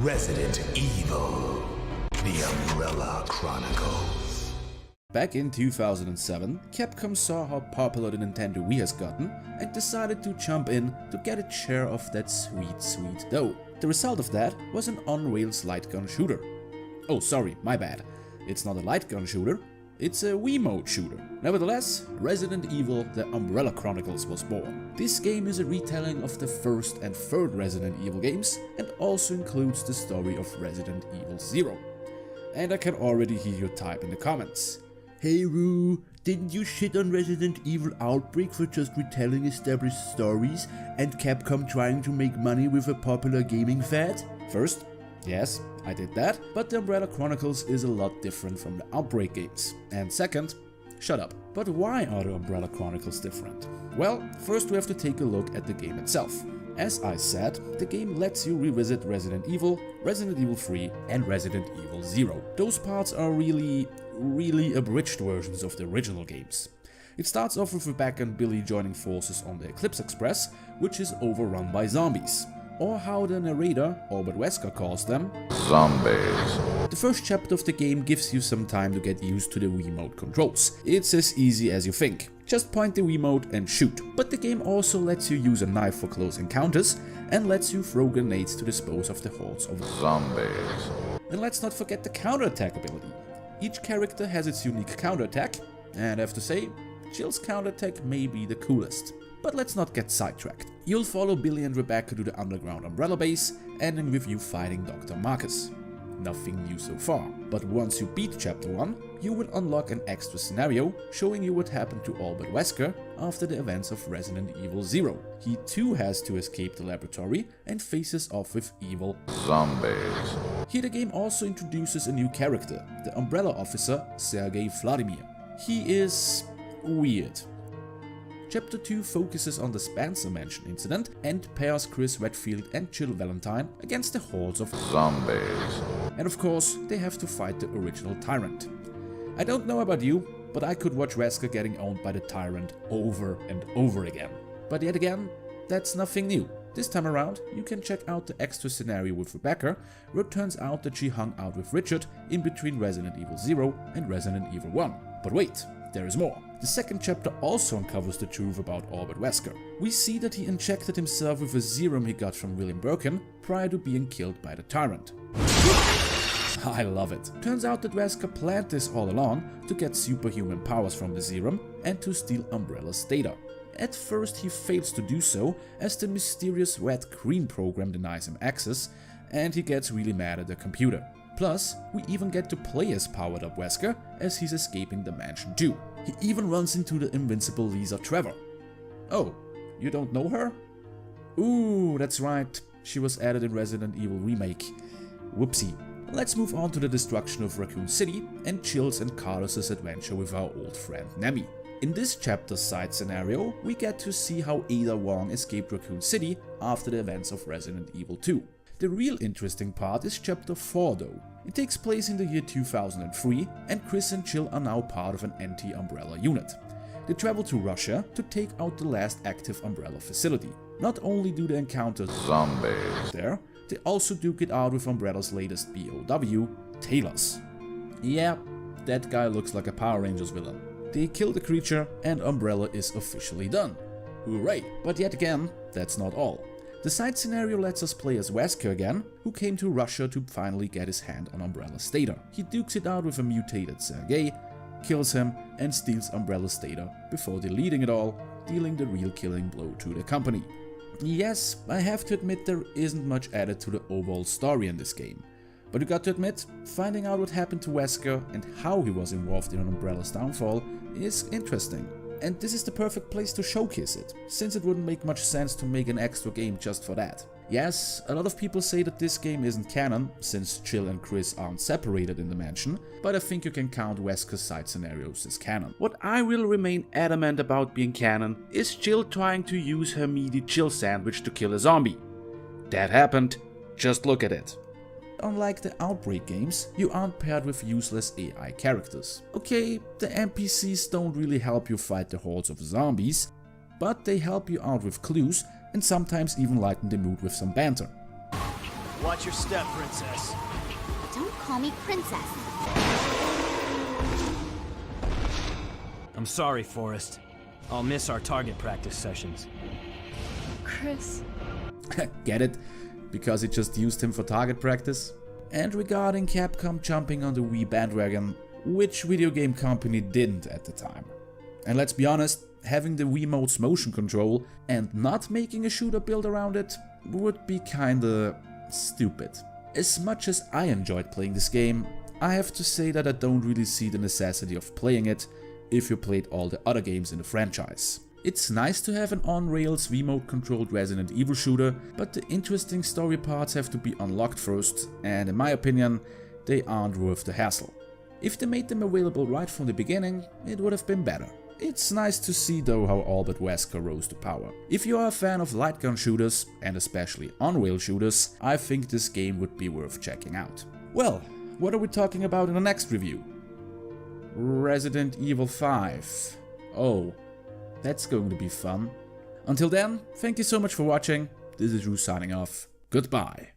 Resident Evil, The Umbrella Chronicles. Back in 2007, Capcom saw how popular the Nintendo Wii has gotten and decided to jump in to get its share of that sweet dough. The result of that was an on-rails light gun shooter. Oh sorry, my bad. It's not a light gun shooter, it's a Wii mode shooter. Nevertheless, Resident Evil The Umbrella Chronicles was born. This game is a retelling of the first and third Resident Evil games and also includes the story of Resident Evil 0. And I can already hear you type in the comments. Hey Roo, didn't you shit on Resident Evil Outbreak for just retelling established stories and Capcom trying to make money with a popular gaming fad? First, yes, I did that, but the Umbrella Chronicles is a lot different from the Outbreak games. And second, shut up. But why are the Umbrella Chronicles different? Well, first we have to take a look at the game itself. As I said, the game lets you revisit Resident Evil, Resident Evil 3 and Resident Evil 0. Those parts are really abridged versions of the original games. It starts off with Rebecca and Billy joining forces on the Eclipse Express, which is overrun by zombies. Or how the narrator, Albert Wesker, calls them, zombies. The first chapter of the game gives you some time to get used to the Wiimote controls. It's as easy as you think. Just point the Wiimote and shoot. But the game also lets you use a knife for close encounters and lets you throw grenades to dispose of the hordes of zombies. And let's not forget the counterattack ability. Each character has its unique counterattack, and I have to say, Jill's counterattack may be the coolest. But let's not get sidetracked. You'll follow Billy and Rebecca to the underground Umbrella base, ending with you fighting Dr. Marcus. Nothing new so far, but once you beat Chapter 1, you will unlock an extra scenario showing you what happened to Albert Wesker after the events of Resident Evil 0. He too has to escape the laboratory and faces off with evil zombies. Here the game also introduces a new character, the Umbrella officer Sergei Vladimir. He is weird. Chapter 2 focuses on the Spencer Mansion incident and pairs Chris Redfield and Jill Valentine against the hordes of zombies. And of course, they have to fight the original Tyrant. I don't know about you, but I could watch Wesker getting owned by the Tyrant over and over again. But yet again, that's nothing new. This time around, you can check out the extra scenario with Rebecca, where it turns out that she hung out with Richard in between Resident Evil 0 and Resident Evil 1. But wait, there is more. The second chapter also uncovers the truth about Albert Wesker. We see that he injected himself with a serum he got from William Birkin prior to being killed by the Tyrant. I love it. Turns out that Wesker planned this all along to get superhuman powers from the serum and to steal Umbrella's data. At first he fails to do so as the mysterious Red Queen program denies him access and he gets really mad at the computer. Plus, we even get to play as powered up Wesker as he's escaping the mansion too. He even runs into the invincible Lisa Trevor. Oh, you don't know her? Ooh, that's right, she was added in Resident Evil Remake. Whoopsie. Let's move on to the destruction of Raccoon City and Jill's and Carlos's adventure with our old friend Nemi. In this chapter's side scenario, we get to see how Ada Wong escaped Raccoon City after the events of Resident Evil 2. The real interesting part is Chapter 4 though. It takes place in the year 2003 and Chris and Jill are now part of an anti-Umbrella unit. They travel to Russia to take out the last active Umbrella facility. Not only do they encounter zombies there, they also duke it out with Umbrella's latest BOW, Talos. Yeah, that guy looks like a Power Rangers villain. They kill the creature and Umbrella is officially done. Hooray! But yet again, that's not all. The side scenario lets us play as Wesker again, who came to Russia to finally get his hand on Umbrella's data. He dukes it out with a mutated Sergei, kills him and steals Umbrella's data before deleting it all, dealing the real killing blow to the company. Yes, I have to admit there isn't much added to the overall story in this game. But you got to admit, finding out what happened to Wesker and how he was involved in Umbrella's downfall is interesting. And this is the perfect place to showcase it, since it wouldn't make much sense to make an extra game just for that. Yes, a lot of people say that this game isn't canon, since Jill and Chris aren't separated in the mansion, but I think you can count Wesker's side scenarios as canon. What I will remain adamant about being canon is Jill trying to use her meaty Jill sandwich to kill a zombie. That happened, just look at it. Unlike the Outbreak games, you aren't paired with useless AI characters. Okay, the NPCs don't really help you fight the hordes of zombies, but they help you out with clues and sometimes even lighten the mood with some banter. Watch your step, princess. Don't call me princess. I'm sorry, Forrest. I'll miss our target practice sessions. Chris. Get it? Because it just used him for target practice? And regarding Capcom jumping on the Wii bandwagon, which video game company didn't at the time? And let's be honest, having the Wiimote's motion control and not making a shooter build around it would be kinda stupid. As much as I enjoyed playing this game, I have to say that I don't really see the necessity of playing it if you played all the other games in the franchise. It's nice to have an on-rails Wiimote-controlled Resident Evil shooter, but the interesting story parts have to be unlocked first, and in my opinion, they aren't worth the hassle. If they made them available right from the beginning, it would have been better. It's nice to see though how Albert Wesker rose to power. If you are a fan of light gun shooters, and especially on-rail shooters, I think this game would be worth checking out. Well, what are we talking about in the next review? Resident Evil 5. Oh, that's going to be fun. Until then, thank you so much for watching. This is Ru signing off. Goodbye.